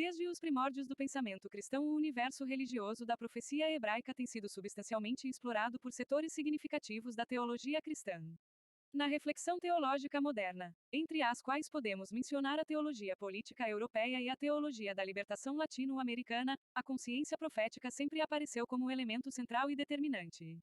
Desde os primórdios do pensamento cristão, o universo religioso da profecia hebraica tem sido substancialmente explorado por setores significativos da teologia cristã. Na reflexão teológica moderna, entre as quais podemos mencionar a teologia política europeia e a teologia da libertação latino-americana, a consciência profética sempre apareceu como um elemento central e determinante.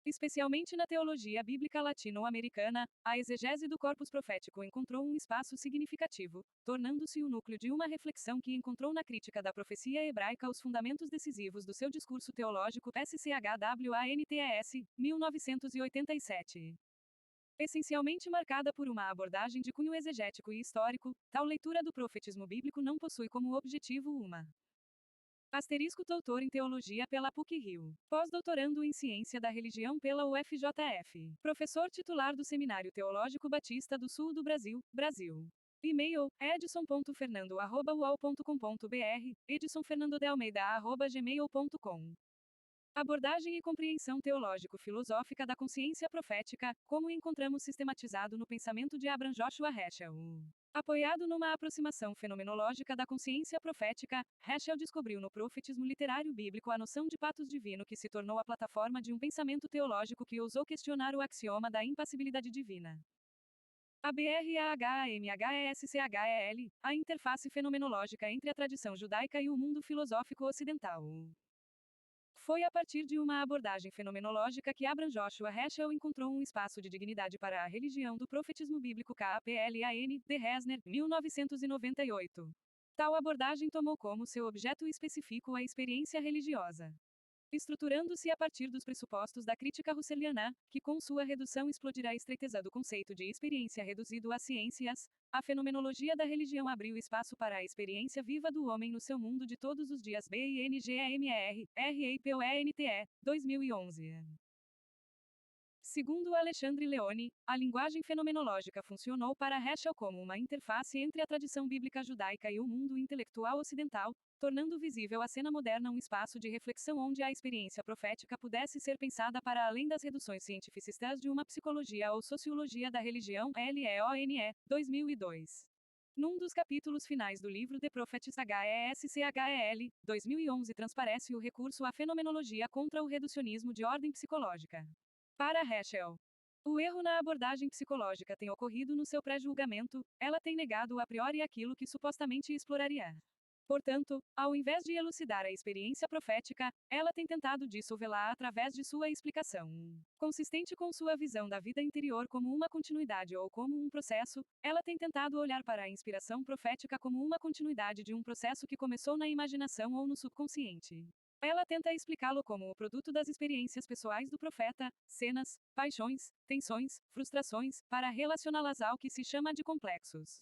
Especialmente na teologia bíblica latino-americana, a exegese do corpus profético encontrou um espaço significativo, tornando-se o núcleo de uma reflexão que encontrou na crítica da profecia hebraica os fundamentos decisivos do seu discurso teológico SCHWANTES, 1987. Essencialmente marcada por uma abordagem de cunho exegético e histórico, tal leitura do profetismo bíblico não possui como objetivo uma doutor em teologia pela PUC-Rio. Pós-doutorando em ciência da religião pela UFJF. Professor titular do Seminário Teológico Batista do Sul do Brasil, Brasil. E-mail, edson.fernando@ual.com.br, edsonfernandodealmeida@gmail.com. Abordagem e compreensão teológico-filosófica da consciência profética, como encontramos sistematizado no pensamento de Abraham Joshua Heschel. Apoiado numa aproximação fenomenológica da consciência profética, Heschel descobriu no profetismo literário bíblico a noção de patos divino que se tornou a plataforma de um pensamento teológico que ousou questionar o axioma da impassibilidade divina. ABRAHAMHESCHEL, a interface fenomenológica entre a tradição judaica e o mundo filosófico ocidental. Foi a partir de uma abordagem fenomenológica que Abraham Joshua Heschel encontrou um espaço de dignidade para a religião do profetismo bíblico KAPLAN, de Resner, 1998. Tal abordagem tomou como seu objeto específico a experiência religiosa. Estruturando-se a partir dos pressupostos da crítica russelliana, que com sua redução explodirá a estreiteza do conceito de experiência reduzido às ciências, a fenomenologia da religião abriu espaço para a experiência viva do homem no seu mundo de todos os dias. BINGAMER, RAPOENTE, 2011. Segundo Alexandre Leone, a linguagem fenomenológica funcionou para Heschel como uma interface entre a tradição bíblica judaica e o mundo intelectual ocidental, tornando visível a cena moderna um espaço de reflexão onde a experiência profética pudesse ser pensada para além das reduções cientificistas de uma psicologia ou sociologia da religião. LEONE, 2002. Num dos capítulos finais do livro The Prophets HESCHEL, 2011 transparece o recurso à fenomenologia contra o reducionismo de ordem psicológica. Para Heschel, o erro na abordagem psicológica tem ocorrido no seu pré-julgamento, ela tem negado a priori aquilo que supostamente exploraria. Portanto, ao invés de elucidar a experiência profética, ela tem tentado dissolvê-la através de sua explicação. Consistente com sua visão da vida interior como uma continuidade ou como um processo, ela tem tentado olhar para a inspiração profética como uma continuidade de um processo que começou na imaginação ou no subconsciente. Ela tenta explicá-lo como o produto das experiências pessoais do profeta, cenas, paixões, tensões, frustrações, para relacioná-las ao que se chama de complexos.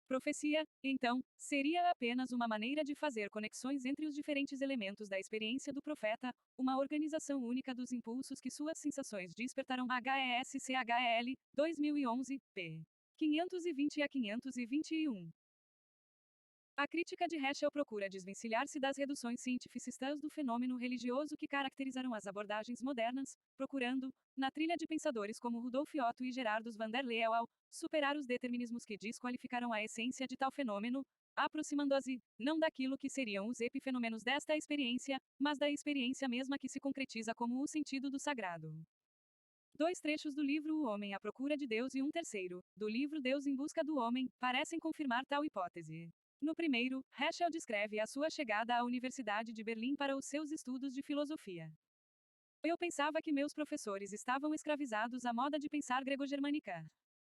Profecia, então, seria apenas uma maneira de fazer conexões entre os diferentes elementos da experiência do profeta, uma organização única dos impulsos que suas sensações despertaram. HESCHEL, 2011, p. 520 a 521. A crítica de Heschel procura desvencilhar-se das reduções cientificistas do fenômeno religioso que caracterizaram as abordagens modernas, procurando, na trilha de pensadores como Rudolf Otto e Gerardus van der Leeuw, superar os determinismos que desqualificaram a essência de tal fenômeno, aproximando-se, não daquilo que seriam os epifenômenos desta experiência, mas da experiência mesma que se concretiza como o sentido do sagrado. Dois trechos do livro O Homem à Procura de Deus e um terceiro, do livro Deus em Busca do Homem, parecem confirmar tal hipótese. No primeiro, Heschel descreve a sua chegada à Universidade de Berlim para os seus estudos de filosofia. Eu pensava que meus professores estavam escravizados à moda de pensar grego-germânica.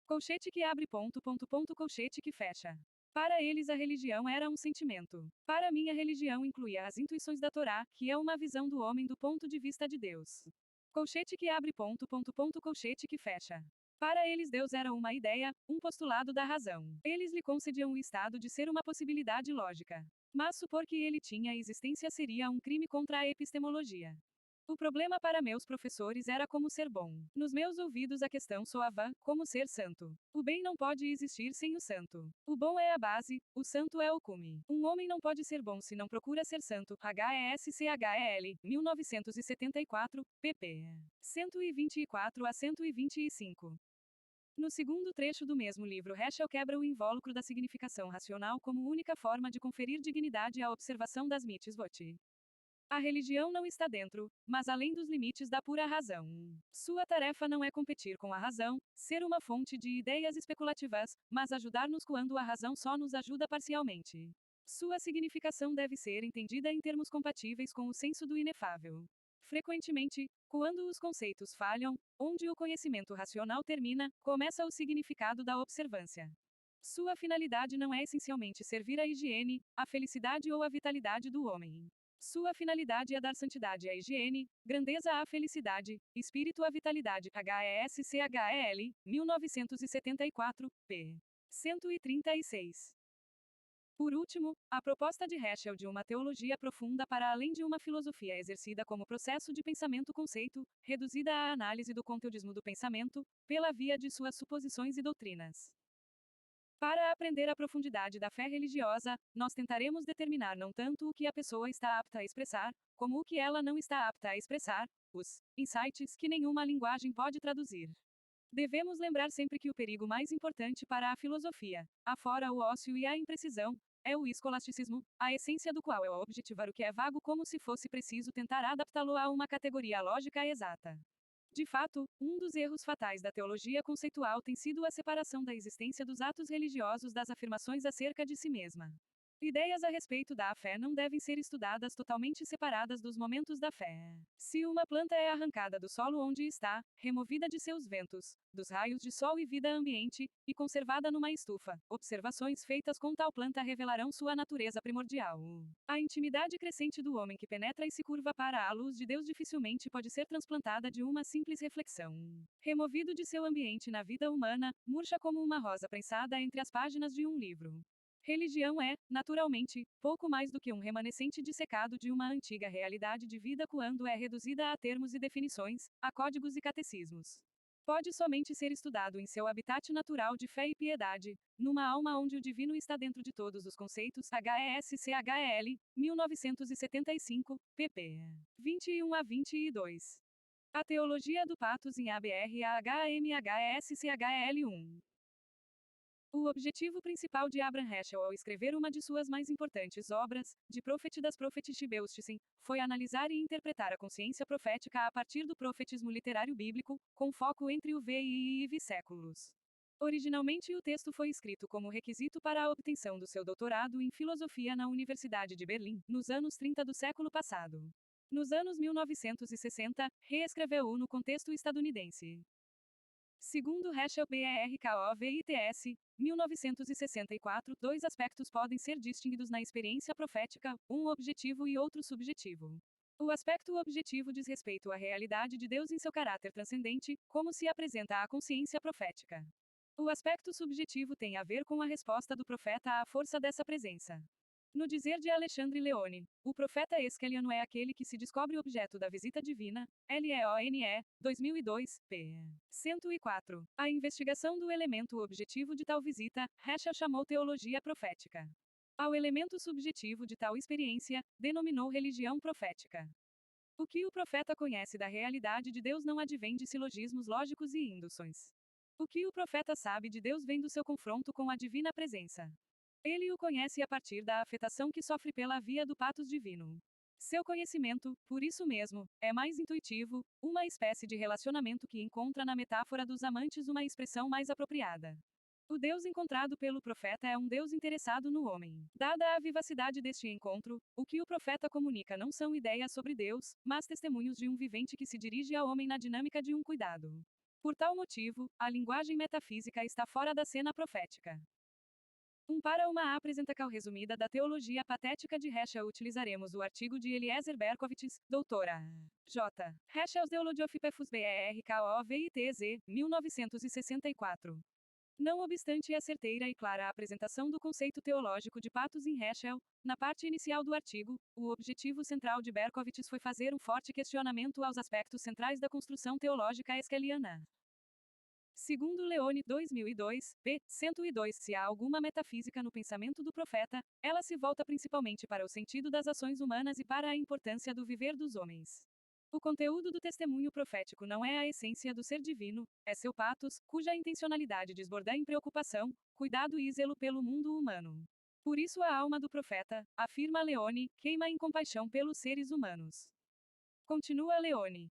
Colchete que abre ... colchete que fecha. Para eles a religião era um sentimento. Para mim a religião incluía as intuições da Torá, que é uma visão do homem do ponto de vista de Deus. Colchete que abre ... colchete que fecha. Para eles Deus era uma ideia, um postulado da razão. Eles lhe concediam o estado de ser uma possibilidade lógica. Mas supor que ele tinha existência seria um crime contra a epistemologia. O problema para meus professores era como ser bom. Nos meus ouvidos a questão soava, como ser santo. O bem não pode existir sem o santo. O bom é a base, o santo é o cume. Um homem não pode ser bom se não procura ser santo. HESCHEL, 1974, pp. 124 a 125. No segundo trecho do mesmo livro, Heschel quebra o invólucro da significação racional como única forma de conferir dignidade à observação das mitzvot. A religião não está dentro, mas além dos limites da pura razão. Sua tarefa não é competir com a razão, ser uma fonte de ideias especulativas, mas ajudar-nos quando a razão só nos ajuda parcialmente. Sua significação deve ser entendida em termos compatíveis com o senso do inefável. Frequentemente, quando os conceitos falham, onde o conhecimento racional termina, começa o significado da observância. Sua finalidade não é essencialmente servir à higiene, à felicidade ou à vitalidade do homem. Sua finalidade é dar santidade à higiene, grandeza à felicidade, espírito à vitalidade. HESCHEL, 1974, p. 136. Por último, a proposta de Heschel de uma teologia profunda para além de uma filosofia exercida como processo de pensamento-conceito, reduzida à análise do conteudismo do pensamento, pela via de suas suposições e doutrinas. Para aprender a profundidade da fé religiosa, nós tentaremos determinar não tanto o que a pessoa está apta a expressar, como o que ela não está apta a expressar, os insights que nenhuma linguagem pode traduzir. Devemos lembrar sempre que o perigo mais importante para a filosofia, afora o ócio e a imprecisão, é o escolasticismo, a essência do qual é o objetivar o que é vago como se fosse preciso tentar adaptá-lo a uma categoria lógica exata. De fato, um dos erros fatais da teologia conceitual tem sido a separação da existência dos atos religiosos das afirmações acerca de si mesma. Ideias a respeito da fé não devem ser estudadas totalmente separadas dos momentos da fé. Se uma planta é arrancada do solo onde está, removida de seus ventos, dos raios de sol e vida ambiente, e conservada numa estufa, observações feitas com tal planta revelarão sua natureza primordial. A intimidade crescente do homem que penetra e se curva para a luz de Deus dificilmente pode ser transplantada de uma simples reflexão. Removido de seu ambiente na vida humana, murcha como uma rosa prensada entre as páginas de um livro. Religião é, naturalmente, pouco mais do que um remanescente dissecado de uma antiga realidade de vida quando é reduzida a termos e definições, a códigos e catecismos. Pode somente ser estudado em seu habitat natural de fé e piedade, numa alma onde o divino está dentro de todos os conceitos. HESCHEL, 1975, pp. 21 a 22. A Teologia do Patos em ABR-AHMHSCHL 1. O objetivo principal de Abraham Heschel ao escrever uma de suas mais importantes obras, De Prophet das Prophetische Bewusstsein, foi analisar e interpretar a consciência profética a partir do profetismo literário bíblico, com foco entre o VI e séculos. Originalmente o texto foi escrito como requisito para a obtenção do seu doutorado em filosofia na Universidade de Berlim, nos anos 30 do século passado. Nos anos 1960, reescreveu-o no contexto estadunidense. Segundo Heschel BRKOVITS, 1964, dois aspectos podem ser distinguidos na experiência profética, um objetivo e outro subjetivo. O aspecto objetivo diz respeito à realidade de Deus em seu caráter transcendente, como se apresenta à consciência profética. O aspecto subjetivo tem a ver com a resposta do profeta à força dessa presença. No dizer de Alexandre Leone, o profeta esqueliano é aquele que se descobre objeto da visita divina, LEONE, 2002, p. 104. A investigação do elemento objetivo de tal visita, Heschel chamou teologia profética. Ao elemento subjetivo de tal experiência, denominou religião profética. O que o profeta conhece da realidade de Deus não advém de silogismos lógicos e induções. O que o profeta sabe de Deus vem do seu confronto com a divina presença. Ele o conhece a partir da afetação que sofre pela via do patos divino. Seu conhecimento, por isso mesmo, é mais intuitivo, uma espécie de relacionamento que encontra na metáfora dos amantes uma expressão mais apropriada. O Deus encontrado pelo profeta é um Deus interessado no homem. Dada a vivacidade deste encontro, o que o profeta comunica não são ideias sobre Deus, mas testemunhos de um vivente que se dirige ao homem na dinâmica de um cuidado. Por tal motivo, a linguagem metafísica está fora da cena profética. Para uma apresentação resumida da teologia patética de Heschel utilizaremos o artigo de Eliezer Berkovits, doutora J. Heschel's Theology of Pefus BRKOVITZ, 1964. Não obstante a certeira e clara apresentação do conceito teológico de patos em Heschel, na parte inicial do artigo, o objetivo central de Berkovits foi fazer um forte questionamento aos aspectos centrais da construção teológica esqueliana. Segundo Leone 2002, p. 102, se há alguma metafísica no pensamento do profeta, ela se volta principalmente para o sentido das ações humanas e para a importância do viver dos homens. O conteúdo do testemunho profético não é a essência do ser divino, é seu patos, cuja intencionalidade desborda em preocupação, cuidado e zelo pelo mundo humano. Por isso a alma do profeta, afirma Leone, queima em compaixão pelos seres humanos. Continua Leone.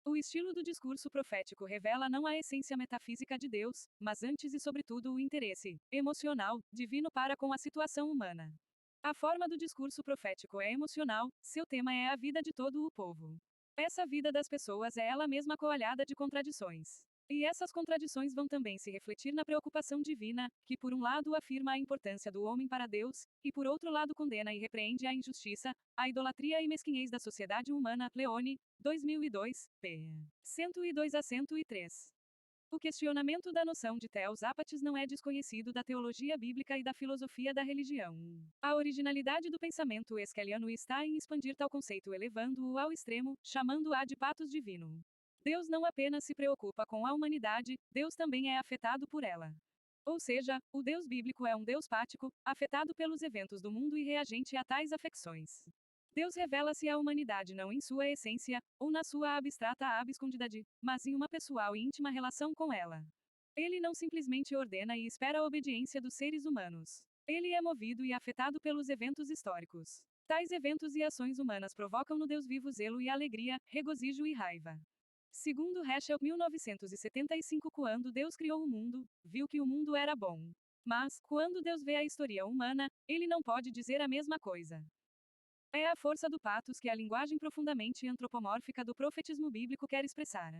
O estilo do discurso profético revela não a essência metafísica de Deus, mas antes e sobretudo o interesse emocional divino para com a situação humana. A forma do discurso profético é emocional, seu tema é a vida de todo o povo. Essa vida das pessoas é ela mesma coalhada de contradições. E essas contradições vão também se refletir na preocupação divina, que por um lado afirma a importância do homem para Deus, e por outro lado condena e repreende a injustiça, a idolatria e mesquinhez da sociedade humana. Leone, 2002, p. 102 a 103. O questionamento da noção de Theos Apatis não é desconhecido da teologia bíblica e da filosofia da religião. A originalidade do pensamento esqueliano está em expandir tal conceito elevando-o ao extremo, chamando-a de patos divino. Deus não apenas se preocupa com a humanidade, Deus também é afetado por ela. Ou seja, o Deus bíblico é um Deus pático, afetado pelos eventos do mundo e reagente a tais afecções. Deus revela-se à humanidade não em sua essência, ou na sua abstrata abscondidade, mas em uma pessoal e íntima relação com ela. Ele não simplesmente ordena e espera a obediência dos seres humanos. Ele é movido e afetado pelos eventos históricos. Tais eventos e ações humanas provocam no Deus vivo zelo e alegria, regozijo e raiva. Segundo Heschel, 1975, quando Deus criou o mundo, viu que o mundo era bom. Mas, quando Deus vê a história humana, ele não pode dizer a mesma coisa. É a força do patos que a linguagem profundamente antropomórfica do profetismo bíblico quer expressar.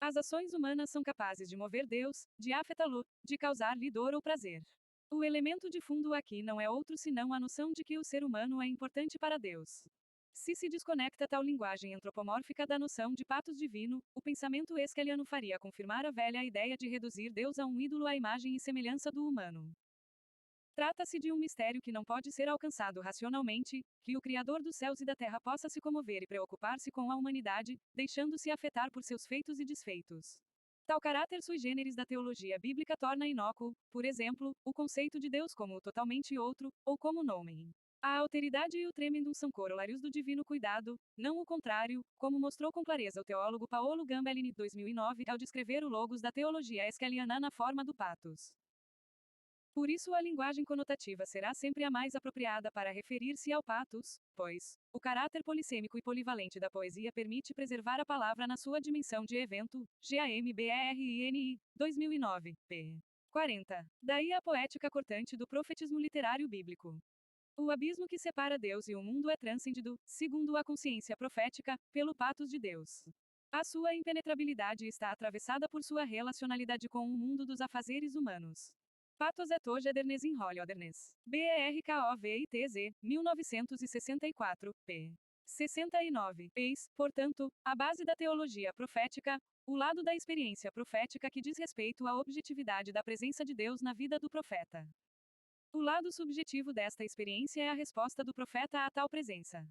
As ações humanas são capazes de mover Deus, de afetá-lo, de causar-lhe dor ou prazer. O elemento de fundo aqui não é outro senão a noção de que o ser humano é importante para Deus. Se desconecta tal linguagem antropomórfica da noção de patos divino, o pensamento esqueliano faria confirmar a velha ideia de reduzir Deus a um ídolo à imagem e semelhança do humano. Trata-se de um mistério que não pode ser alcançado racionalmente, que o Criador dos céus e da terra possa se comover e preocupar-se com a humanidade, deixando-se afetar por seus feitos e desfeitos. Tal caráter sui generis da teologia bíblica torna inócuo, por exemplo, o conceito de Deus como o totalmente outro, ou como nomen. A alteridade e o tremendum são corolários do divino cuidado, não o contrário, como mostrou com clareza o teólogo Paolo Gambellini, 2009, ao descrever o logos da teologia esqueliana na forma do patos. Por isso a linguagem conotativa será sempre a mais apropriada para referir-se ao patos, pois o caráter polissêmico e polivalente da poesia permite preservar a palavra na sua dimensão de evento. GAMBRINI, 2009, p. 40. Daí a poética cortante do profetismo literário bíblico. O abismo que separa Deus e o mundo é transcendido, segundo a consciência profética, pelo patos de Deus. A sua impenetrabilidade está atravessada por sua relacionalidade com o mundo dos afazeres humanos. Patos et Edernes in Holiodernes. BERKOVITZ, 1964, p. 69. Eis, portanto, a base da teologia profética, o lado da experiência profética que diz respeito à objetividade da presença de Deus na vida do profeta. O lado subjetivo desta experiência é a resposta do profeta a tal presença.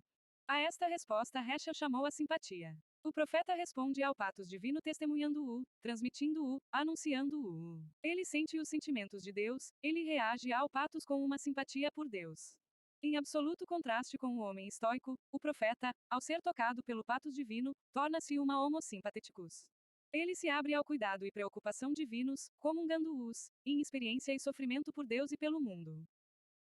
A esta resposta Heschel chamou a simpatia. O profeta responde ao patos divino testemunhando-o, transmitindo-o, anunciando-o. Ele sente os sentimentos de Deus, ele reage ao patos com uma simpatia por Deus. Em absoluto contraste com o homem estoico, o profeta, ao ser tocado pelo patos divino, torna-se uma homo sympatheticus. Ele se abre ao cuidado e preocupação divinos, comungando-os, em experiência e sofrimento por Deus e pelo mundo.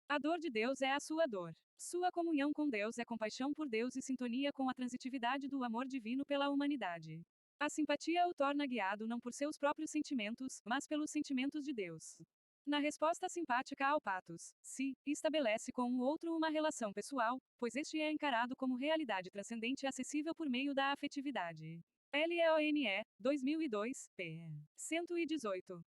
A dor de Deus é a sua dor. Sua comunhão com Deus é compaixão por Deus e sintonia com a transitividade do amor divino pela humanidade. A simpatia o torna guiado não por seus próprios sentimentos, mas pelos sentimentos de Deus. Na resposta simpática ao patos, se estabelece com o outro uma relação pessoal, pois este é encarado como realidade transcendente e acessível por meio da afetividade. Leone, 2002, p. 118.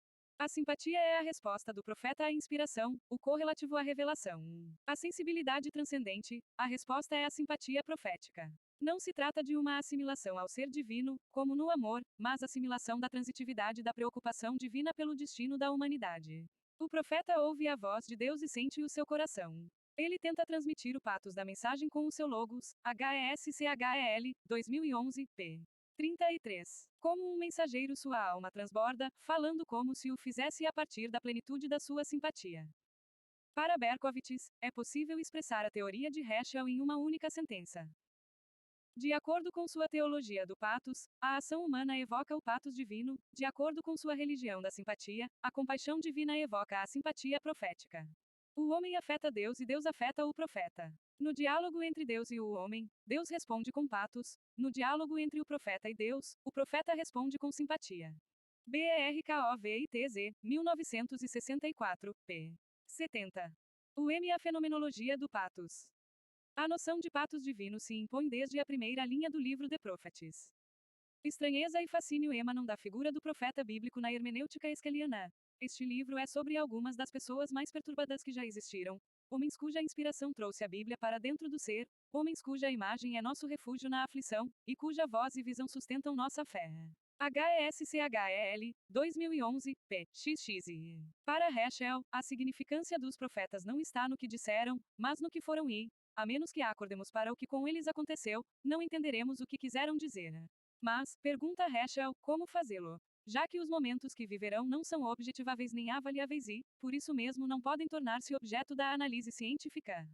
A simpatia é a resposta do profeta à inspiração, o correlativo à revelação. A sensibilidade transcendente, a resposta é a simpatia profética. Não se trata de uma assimilação ao ser divino, como no amor, mas assimilação da transitividade da preocupação divina pelo destino da humanidade. O profeta ouve a voz de Deus e sente o seu coração. Ele tenta transmitir o patos da mensagem com o seu logos, HESCHEL, 2011, p. 33. Como um mensageiro sua alma transborda, falando como se o fizesse a partir da plenitude da sua simpatia. Para Berkowitz, é possível expressar a teoria de Heschel em uma única sentença. De acordo com sua teologia do patos, a ação humana evoca o patos divino, de acordo com sua religião da simpatia, a compaixão divina evoca a simpatia profética. O homem afeta Deus e Deus afeta o profeta. No diálogo entre Deus e o homem, Deus responde com patos, no diálogo entre o profeta e Deus, o profeta responde com simpatia. BRKOVITZ, 1964, p. 70. O M. A fenomenologia do patos. A noção de patos divino se impõe desde a primeira linha do livro The Prophets. Estranheza e fascínio emanam da figura do profeta bíblico na hermenêutica esqueliana. Este livro é sobre algumas das pessoas mais perturbadas que já existiram, homens cuja inspiração trouxe a Bíblia para dentro do ser, homens cuja imagem é nosso refúgio na aflição, e cuja voz e visão sustentam nossa fé. HESCHEL, 2011, p. XXI. Para Heschel, a significância dos profetas não está no que disseram, mas no que foram e, a menos que acordemos para o que com eles aconteceu, não entenderemos o que quiseram dizer. Mas, pergunta Heschel, como fazê-lo? Já que os momentos que viverão não são objetiváveis nem avaliáveis e, por isso mesmo, não podem tornar-se objeto da análise científica.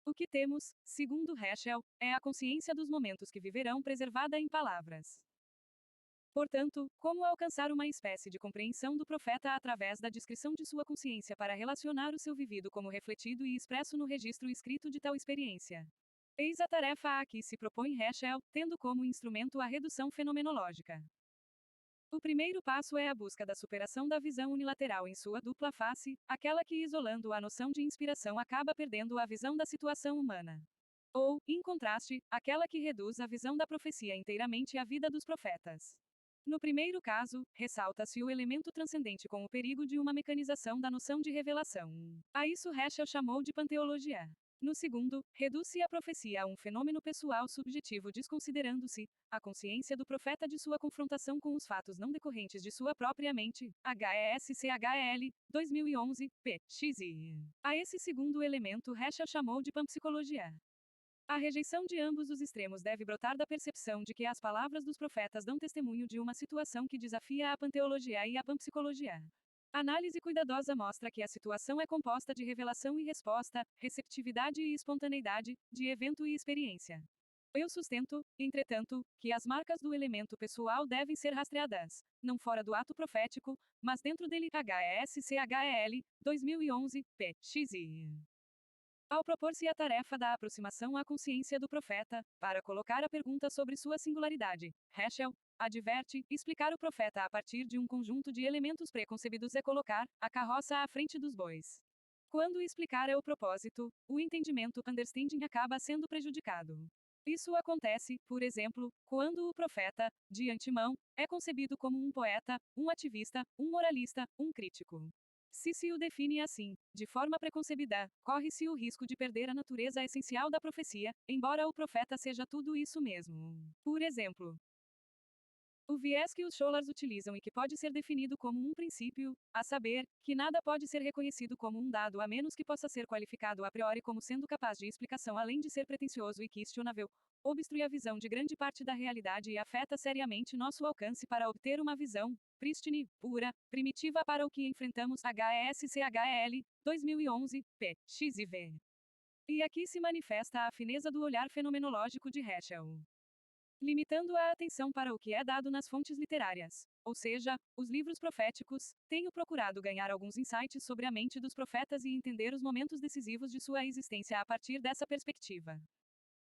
O que temos, segundo Heschel, é a consciência dos momentos que viverão preservada em palavras. Portanto, como alcançar uma espécie de compreensão do profeta através da descrição de sua consciência para relacionar o seu vivido como refletido e expresso no registro escrito de tal experiência? Eis a tarefa a que se propõe Heschel, tendo como instrumento a redução fenomenológica. O primeiro passo é a busca da superação da visão unilateral em sua dupla face, aquela que, isolando a noção de inspiração, acaba perdendo a visão da situação humana. Ou, em contraste, aquela que reduz a visão da profecia inteiramente à vida dos profetas. No primeiro caso, ressalta-se o elemento transcendente com o perigo de uma mecanização da noção de revelação. A isso Heschel chamou de panteologia. No segundo, reduz-se a profecia a um fenômeno pessoal subjetivo desconsiderando-se a consciência do profeta de sua confrontação com os fatos não decorrentes de sua própria mente. HESCHL, 2011, p. XI. A esse segundo elemento Heschel chamou de panpsicologia. A rejeição de ambos os extremos deve brotar da percepção de que as palavras dos profetas dão testemunho de uma situação que desafia a panteologia e a panpsicologia. Análise cuidadosa mostra que a situação é composta de revelação e resposta, receptividade e espontaneidade, de evento e experiência. Eu sustento, entretanto, que as marcas do elemento pessoal devem ser rastreadas, não fora do ato profético, mas dentro dele. HESCHL, 2011, p. XI. Ao propor-se a tarefa da aproximação à consciência do profeta, para colocar a pergunta sobre sua singularidade, Heschel adverte: explicar o profeta a partir de um conjunto de elementos preconcebidos é colocar a carroça à frente dos bois. Quando explicar é o propósito, o entendimento understanding acaba sendo prejudicado. Isso acontece, por exemplo, quando o profeta, de antemão, é concebido como um poeta, um ativista, um moralista, um crítico. Se o define assim, de forma preconcebida, corre-se o risco de perder a natureza essencial da profecia, embora o profeta seja tudo isso mesmo. Por exemplo, o viés que os scholars utilizam e que pode ser definido como um princípio, a saber, que nada pode ser reconhecido como um dado a menos que possa ser qualificado a priori como sendo capaz de explicação além de ser pretensioso e questionável, obstrui a visão de grande parte da realidade e afeta seriamente nosso alcance para obter uma visão prístine, pura, primitiva para o que enfrentamos. HESCHL, 2011, p. XIV. E aqui se manifesta a fineza do olhar fenomenológico de Heschel. Limitando a atenção para o que é dado nas fontes literárias, ou seja, os livros proféticos, tenho procurado ganhar alguns insights sobre a mente dos profetas e entender os momentos decisivos de sua existência a partir dessa perspectiva.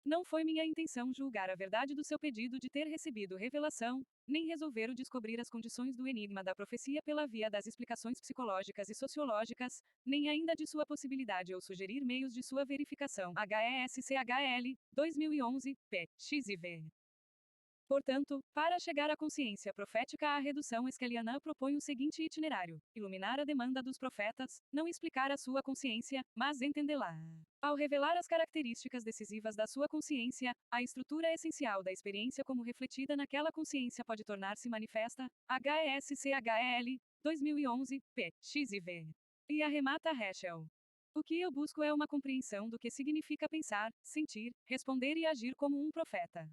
Não foi minha intenção julgar a verdade do seu pedido de ter recebido revelação, nem resolver o descobrir as condições do enigma da profecia pela via das explicações psicológicas e sociológicas, nem ainda de sua possibilidade ou sugerir meios de sua verificação. HESCHL, 2011, p. XIV. Portanto, para chegar à consciência profética, a redução esqueliana propõe o seguinte itinerário: iluminar a demanda dos profetas, não explicar a sua consciência, mas entendê-la. Ao revelar as características decisivas da sua consciência, a estrutura essencial da experiência como refletida naquela consciência pode tornar-se manifesta. HESCHL, 2011, p. XIV. E arremata Heschel. O que eu busco é uma compreensão do que significa pensar, sentir, responder e agir como um profeta.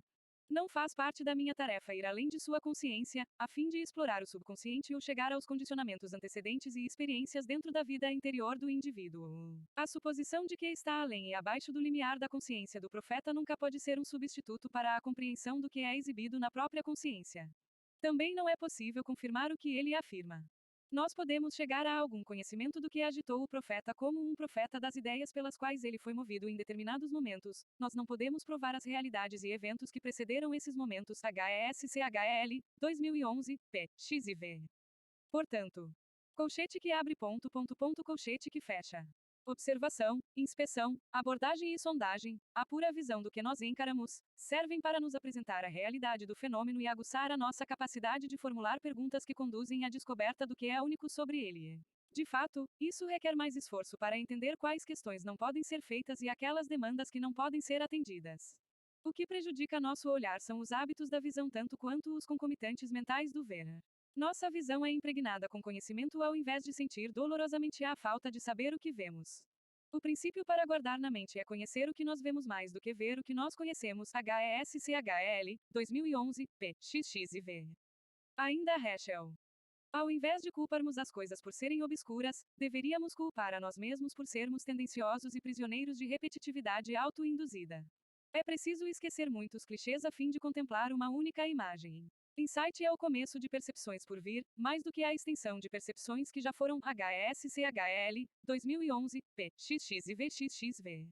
Não faz parte da minha tarefa ir além de sua consciência, a fim de explorar o subconsciente ou chegar aos condicionamentos antecedentes e experiências dentro da vida interior do indivíduo. A suposição de que está além e abaixo do limiar da consciência do profeta nunca pode ser um substituto para a compreensão do que é exibido na própria consciência. Também não é possível confirmar o que ele afirma. Nós podemos chegar a algum conhecimento do que agitou o profeta como um profeta das ideias pelas quais ele foi movido em determinados momentos. Nós não podemos provar as realidades e eventos que precederam esses momentos. HESCHL, 2011, p. X e V. Portanto, colchete que abre colchete que fecha. Observação, inspeção, abordagem e sondagem, a pura visão do que nós encaramos, servem para nos apresentar a realidade do fenômeno e aguçar a nossa capacidade de formular perguntas que conduzem à descoberta do que é único sobre ele. De fato, isso requer mais esforço para entender quais questões não podem ser feitas e aquelas demandas que não podem ser atendidas. O que prejudica nosso olhar são os hábitos da visão tanto quanto os concomitantes mentais do ver. Nossa visão é impregnada com conhecimento ao invés de sentir dolorosamente a falta de saber o que vemos. O princípio para guardar na mente é conhecer o que nós vemos mais do que ver o que nós conhecemos. HESCHL, 2011, p. XX e V. Ainda Heschel. Ao invés de culparmos as coisas por serem obscuras, deveríamos culpar a nós mesmos por sermos tendenciosos e prisioneiros de repetitividade auto-induzida. É preciso esquecer muitos clichês a fim de contemplar uma única imagem. Insight é o começo de percepções por vir, mais do que a extensão de percepções que já foram. HESCHL, 2011, p. XX e VXXV.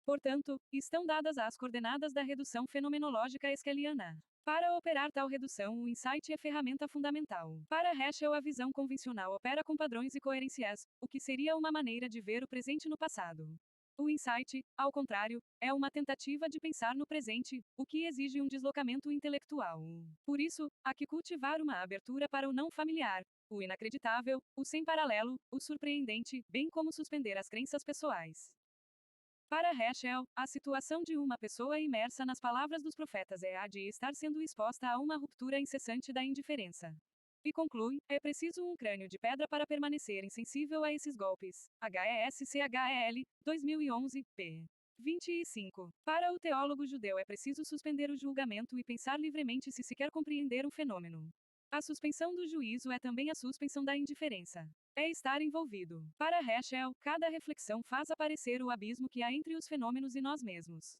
Portanto, estão dadas as coordenadas da redução fenomenológica esqueliana. Para operar tal redução, o insight é ferramenta fundamental. Para Heschel, a visão convencional opera com padrões e coerências, o que seria uma maneira de ver o presente no passado. O insight, ao contrário, é uma tentativa de pensar no presente, o que exige um deslocamento intelectual. Por isso, há que cultivar uma abertura para o não familiar, o inacreditável, o sem paralelo, o surpreendente, bem como suspender as crenças pessoais. Para Heschel, a situação de uma pessoa imersa nas palavras dos profetas é a de estar sendo exposta a uma ruptura incessante da indiferença. E conclui, é preciso um crânio de pedra para permanecer insensível a esses golpes. HESCHL, 2011, p. 25. Para o teólogo judeu é preciso suspender o julgamento e pensar livremente se quer compreender um fenômeno. A suspensão do juízo é também a suspensão da indiferença. É estar envolvido. Para Heschel, cada reflexão faz aparecer o abismo que há entre os fenômenos e nós mesmos.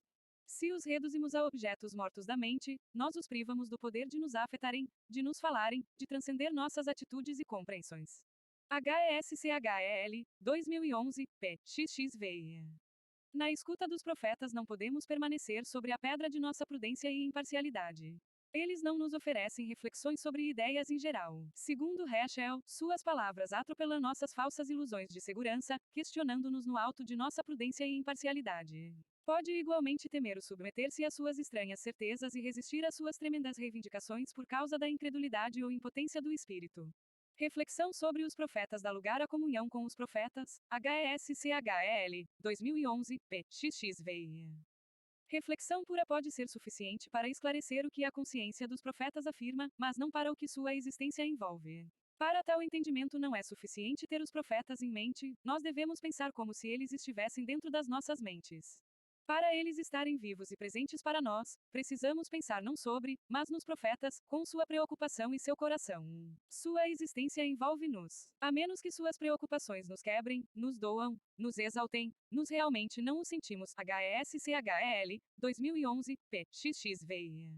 Se os reduzimos a objetos mortos da mente, nós os privamos do poder de nos afetarem, de nos falarem, de transcender nossas atitudes e compreensões. HESCHL, 2011, p. XXV. Na escuta dos profetas não podemos permanecer sobre a pedra de nossa prudência e imparcialidade. Eles não nos oferecem reflexões sobre ideias em geral. Segundo Heschel, suas palavras atropelam nossas falsas ilusões de segurança, questionando-nos no alto de nossa prudência e imparcialidade. Pode igualmente temer o submeter-se às suas estranhas certezas e resistir às suas tremendas reivindicações por causa da incredulidade ou impotência do espírito. Reflexão sobre os profetas dá lugar à comunhão com os profetas. HESCHL, 2011, p. XXV. Reflexão pura pode ser suficiente para esclarecer o que a consciência dos profetas afirma, mas não para o que sua existência envolve. Para tal entendimento não é suficiente ter os profetas em mente, nós devemos pensar como se eles estivessem dentro das nossas mentes. Para eles estarem vivos e presentes para nós, precisamos pensar não sobre, mas nos profetas, com sua preocupação e seu coração. Sua existência envolve-nos. A menos que suas preocupações nos quebrem, nos doam, nos exaltem, nos realmente não o sentimos. HESCHL, 2011, p. XXV.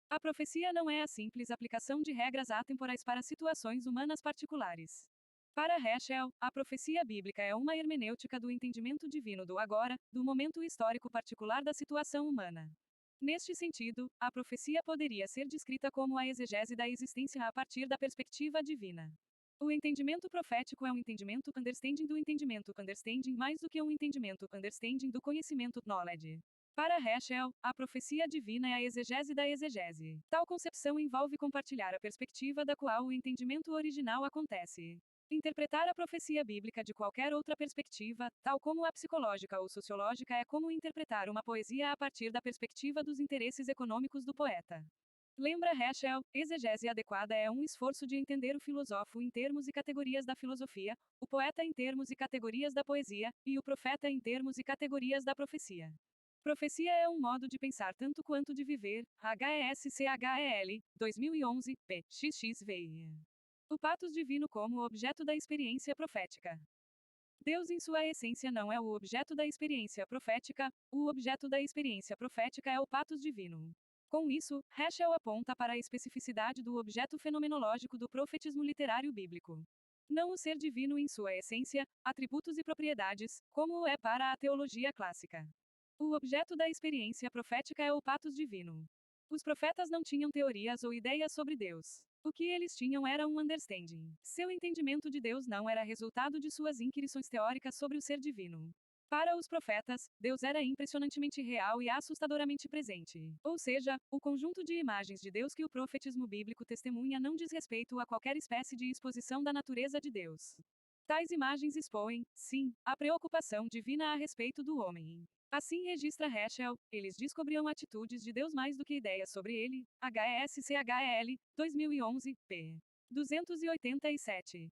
A profecia não é a simples aplicação de regras atemporais para situações humanas particulares. Para Heschel, a profecia bíblica é uma hermenêutica do entendimento divino do agora, do momento histórico particular da situação humana. Neste sentido, a profecia poderia ser descrita como a exegese da existência a partir da perspectiva divina. O entendimento profético é um entendimento understanding do entendimento understanding mais do que um entendimento understanding do conhecimento knowledge. Para Heschel, a profecia divina é a exegese da exegese. Tal concepção envolve compartilhar a perspectiva da qual o entendimento original acontece. Interpretar a profecia bíblica de qualquer outra perspectiva, tal como a psicológica ou sociológica, é como interpretar uma poesia a partir da perspectiva dos interesses econômicos do poeta. Lembra Heschel, exegese adequada é um esforço de entender o filósofo em termos e categorias da filosofia, o poeta em termos e categorias da poesia, e o profeta em termos e categorias da profecia. Profecia é um modo de pensar tanto quanto de viver. HESCHEL, 2011, p. XXVI. O patos divino como objeto da experiência profética. Deus em sua essência não é o objeto da experiência profética, o objeto da experiência profética é o patos divino. Com isso, Heschel aponta para a especificidade do objeto fenomenológico do profetismo literário bíblico. Não o ser divino em sua essência, atributos e propriedades, como o é para a teologia clássica. O objeto da experiência profética é o patos divino. Os profetas não tinham teorias ou ideias sobre Deus. O que eles tinham era um understanding. Seu entendimento de Deus não era resultado de suas inquirições teóricas sobre o ser divino. Para os profetas, Deus era impressionantemente real e assustadoramente presente. Ou seja, o conjunto de imagens de Deus que o profetismo bíblico testemunha não diz respeito a qualquer espécie de exposição da natureza de Deus. Tais imagens expõem, sim, a preocupação divina a respeito do homem. Assim registra Heschel, eles descobriam atitudes de Deus mais do que ideias sobre ele. HESCHEL, 2011, p. 287.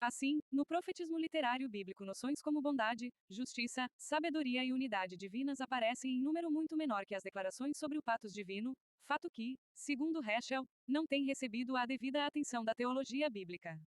Assim, no profetismo literário bíblico noções como bondade, justiça, sabedoria e unidade divinas aparecem em número muito menor que as declarações sobre o patos divino, fato que, segundo Heschel, não tem recebido a devida atenção da teologia bíblica.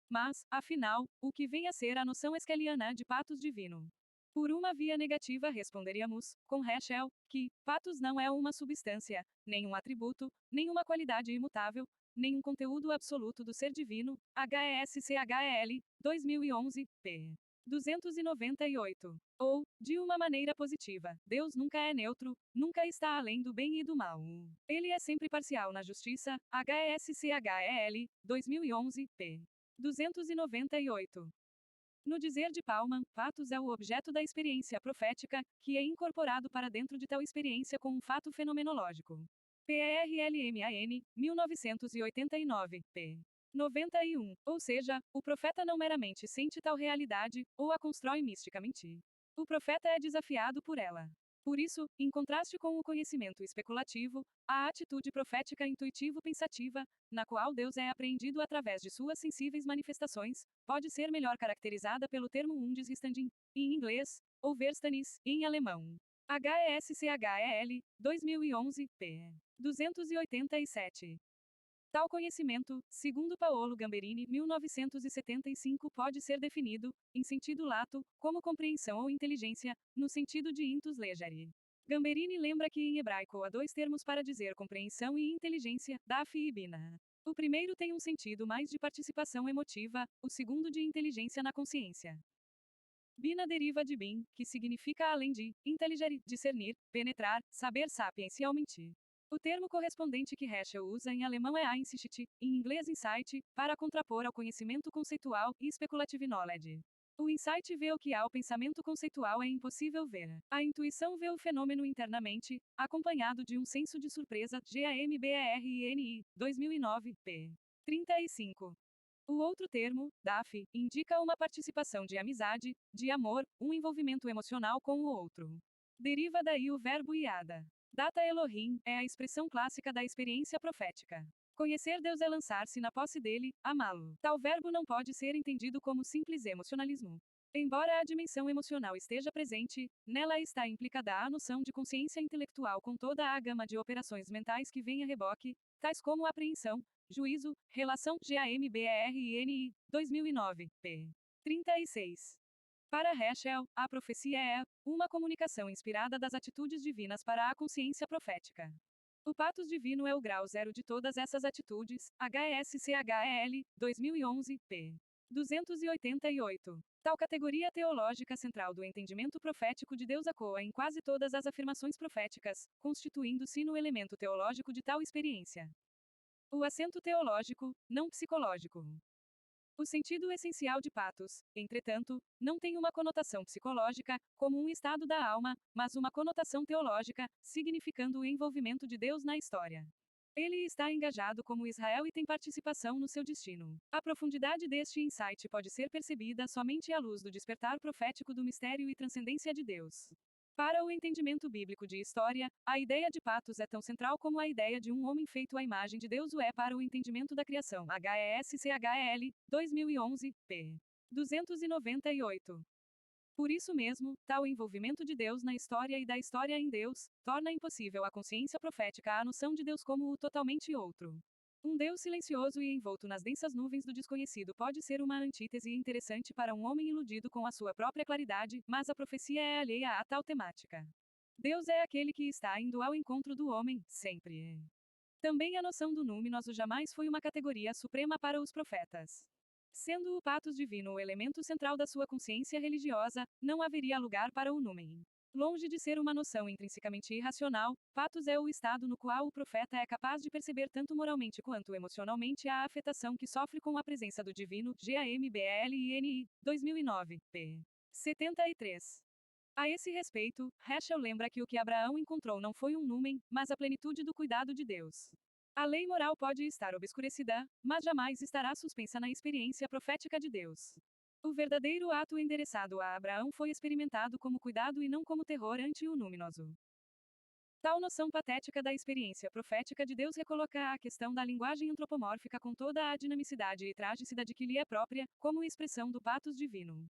Mas, afinal, o que vem a ser a noção esqueliana de patos divino? Por uma via negativa responderíamos, com Heschel, que patos não é uma substância, nem um atributo, nem uma qualidade imutável, nem um conteúdo absoluto do ser divino. HESCHEL, 2011, p. 298. Ou, de uma maneira positiva, Deus nunca é neutro, nunca está além do bem e do mal. Ele é sempre parcial na justiça. HESCHEL, 2011, p. 298. No dizer de Palman, patos é o objeto da experiência profética, que é incorporado para dentro de tal experiência com um fato fenomenológico. PERLMAN, 1989, p. 91. Ou seja, o profeta não meramente sente tal realidade, ou a constrói misticamente. O profeta é desafiado por ela. Por isso, em contraste com o conhecimento especulativo, a atitude profética intuitivo-pensativa, na qual Deus é apreendido através de suas sensíveis manifestações, pode ser melhor caracterizada pelo termo Undesverstanden, em inglês, ou Verständnis, em alemão. HESCHEL, 2011, p. 287. Tal conhecimento, segundo Paolo Gamberini, 1975, pode ser definido, em sentido lato, como compreensão ou inteligência, no sentido de intus legere. Gamberini lembra que em hebraico há dois termos para dizer compreensão e inteligência, daf e bina. O primeiro tem um sentido mais de participação emotiva, o segundo de inteligência na consciência. Bina deriva de bin, que significa além de, intelligere, discernir, penetrar, saber sapiencialmente. O termo correspondente que Heschel usa em alemão é Einsicht, em inglês insight, para contrapor ao conhecimento conceitual e speculative knowledge. O insight vê o que ao pensamento conceitual é impossível ver. A intuição vê o fenômeno internamente, acompanhado de um senso de surpresa. GAMBERINI, 2009, p. 35. O outro termo, DAF, indica uma participação de amizade, de amor, um envolvimento emocional com o outro. Deriva daí o verbo iada. Data Elohim é a expressão clássica da experiência profética. Conhecer Deus é lançar-se na posse dele, amá-lo. Tal verbo não pode ser entendido como simples emocionalismo. Embora a dimensão emocional esteja presente, nela está implicada a noção de consciência intelectual com toda a gama de operações mentais que vem a reboque, tais como apreensão, juízo, relação. GAMBERINI, 2009, p. 36. Para Heschel, a profecia é uma comunicação inspirada das atitudes divinas para a consciência profética. O patos divino é o grau zero de todas essas atitudes. HESCHEL, 2011, p. 288. Tal categoria teológica central do entendimento profético de Deus acoa em quase todas as afirmações proféticas, constituindo-se no elemento teológico de tal experiência. O acento teológico, não psicológico. O sentido essencial de patos, entretanto, não tem uma conotação psicológica, como um estado da alma, mas uma conotação teológica, significando o envolvimento de Deus na história. Ele está engajado como Israel e tem participação no seu destino. A profundidade deste insight pode ser percebida somente à luz do despertar profético do mistério e transcendência de Deus. Para o entendimento bíblico de história, a ideia de patos é tão central como a ideia de um homem feito à imagem de Deus o é para o entendimento da criação. HESCHEL, 2011, p. 298. Por isso mesmo, tal envolvimento de Deus na história e da história em Deus, torna impossível a consciência profética a noção de Deus como o totalmente outro. Um Deus silencioso e envolto nas densas nuvens do desconhecido pode ser uma antítese interessante para um homem iludido com a sua própria claridade, mas a profecia é alheia a tal temática. Deus é aquele que está indo ao encontro do homem, sempre. Também a noção do luminoso jamais foi uma categoria suprema para os profetas. Sendo o patos divino o elemento central da sua consciência religiosa, não haveria lugar para o numen. Longe de ser uma noção intrinsecamente irracional, patos é o estado no qual o profeta é capaz de perceber tanto moralmente quanto emocionalmente a afetação que sofre com a presença do divino. GAMBLINI, 2009, p. 73. A esse respeito, Heschel lembra que o que Abraão encontrou não foi um numen, mas a plenitude do cuidado de Deus. A lei moral pode estar obscurecida, mas jamais estará suspensa na experiência profética de Deus. O verdadeiro ato endereçado a Abraão foi experimentado como cuidado e não como terror ante o luminoso. Tal noção patética da experiência profética de Deus recoloca a questão da linguagem antropomórfica com toda a dinamicidade e tragicidade que lhe é própria, como expressão do patos divino.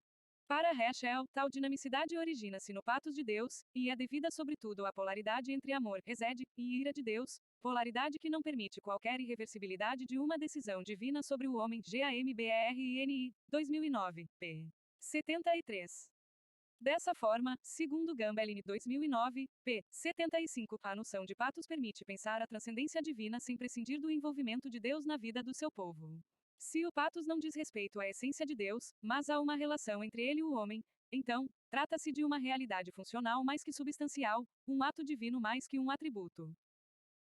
Para Heschel, tal dinamicidade origina-se no patos de Deus, e é devida sobretudo à polaridade entre amor, resede, e ira de Deus, polaridade que não permite qualquer irreversibilidade de uma decisão divina sobre o homem. GAMBRINI, 2009, p. 73. Dessa forma, segundo Gambellini 2009, p. 75, a noção de patos permite pensar a transcendência divina sem prescindir do envolvimento de Deus na vida do seu povo. Se o patos não diz respeito à essência de Deus, mas há uma relação entre ele e o homem, então, trata-se de uma realidade funcional mais que substancial, um ato divino mais que um atributo.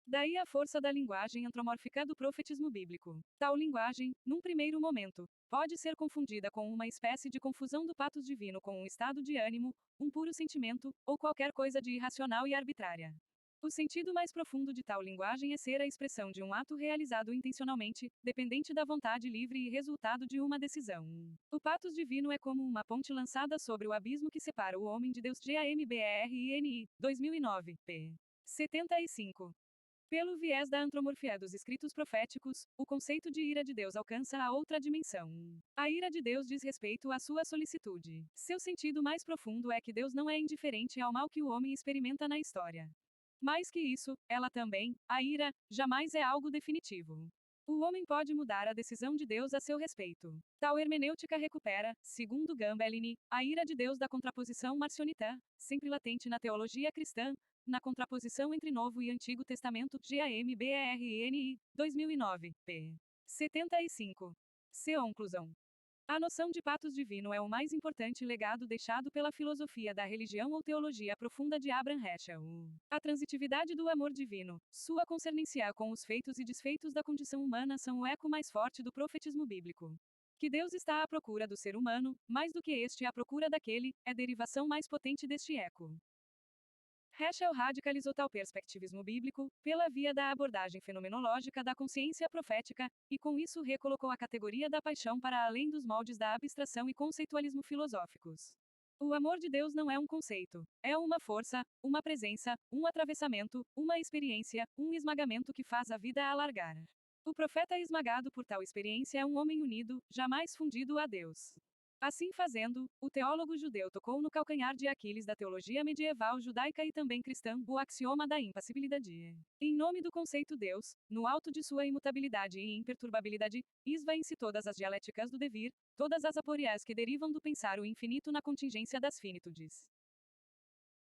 Daí a força da linguagem antropomórfica do profetismo bíblico. Tal linguagem, num primeiro momento, pode ser confundida com uma espécie de confusão do patos divino com um estado de ânimo, um puro sentimento, ou qualquer coisa de irracional e arbitrária. O sentido mais profundo de tal linguagem é ser a expressão de um ato realizado intencionalmente, dependente da vontade livre e resultado de uma decisão. O patos divino é como uma ponte lançada sobre o abismo que separa o homem de Deus. GAMBRINI, 2009, p. 75. Pelo viés da antropomorfia dos escritos proféticos, o conceito de ira de Deus alcança a outra dimensão. A ira de Deus diz respeito à sua solicitude. Seu sentido mais profundo é que Deus não é indiferente ao mal que o homem experimenta na história. Mais que isso, ela também, a ira, jamais é algo definitivo. O homem pode mudar a decisão de Deus a seu respeito. Tal hermenêutica recupera, segundo Gambellini, a ira de Deus da contraposição marcionita, sempre latente na teologia cristã, na contraposição entre Novo e Antigo Testamento. GAMBRINI, 2009, p. 75. Conclusão. A noção de patos divino é o mais importante legado deixado pela filosofia da religião ou teologia profunda de Abraham Heschel. A transitividade do amor divino, sua concernência com os feitos e desfeitos da condição humana são o eco mais forte do profetismo bíblico. Que Deus está à procura do ser humano, mais do que este à procura daquele, é derivação mais potente deste eco. Heschel radicalizou tal perspectivismo bíblico, pela via da abordagem fenomenológica da consciência profética, e com isso recolocou a categoria da paixão para além dos moldes da abstração e conceitualismo filosóficos. O amor de Deus não é um conceito, é uma força, uma presença, um atravessamento, uma experiência, um esmagamento que faz a vida alargar. O profeta esmagado por tal experiência é um homem unido, jamais fundido a Deus. Assim fazendo, o teólogo judeu tocou no calcanhar de Aquiles da teologia medieval judaica e também cristã, o axioma da impassibilidade. Em nome do conceito Deus, no alto de sua imutabilidade e imperturbabilidade, esvaem-se todas as dialéticas do devir, todas as aporias que derivam do pensar o infinito na contingência das finitudes.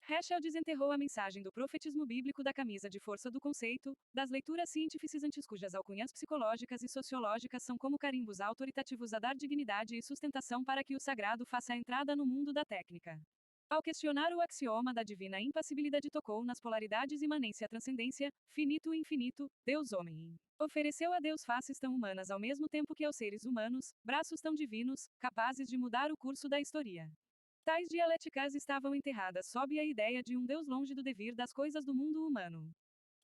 Heschel desenterrou a mensagem do profetismo bíblico da camisa de força do conceito, das leituras cientificizantes cujas alcunhas psicológicas e sociológicas são como carimbos autoritativos a dar dignidade e sustentação para que o sagrado faça a entrada no mundo da técnica. Ao questionar o axioma da divina impassibilidade tocou nas polaridades imanência-transcendência, finito e infinito, Deus-homem. Ofereceu a Deus faces tão humanas ao mesmo tempo que aos seres humanos, braços tão divinos, capazes de mudar o curso da história. Tais dialéticas estavam enterradas sob a ideia de um Deus longe do devir das coisas do mundo humano.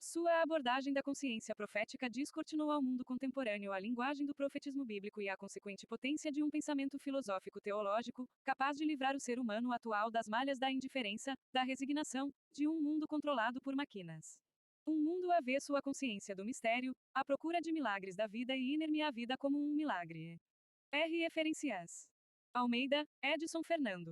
Sua abordagem da consciência profética descortinou ao mundo contemporâneo a linguagem do profetismo bíblico e a consequente potência de um pensamento filosófico teológico, capaz de livrar o ser humano atual das malhas da indiferença, da resignação, de um mundo controlado por máquinas. Um mundo avesso à consciência do mistério, à procura de milagres da vida e inerme à vida como um milagre. R. Referências. Almeida, Edson Fernando.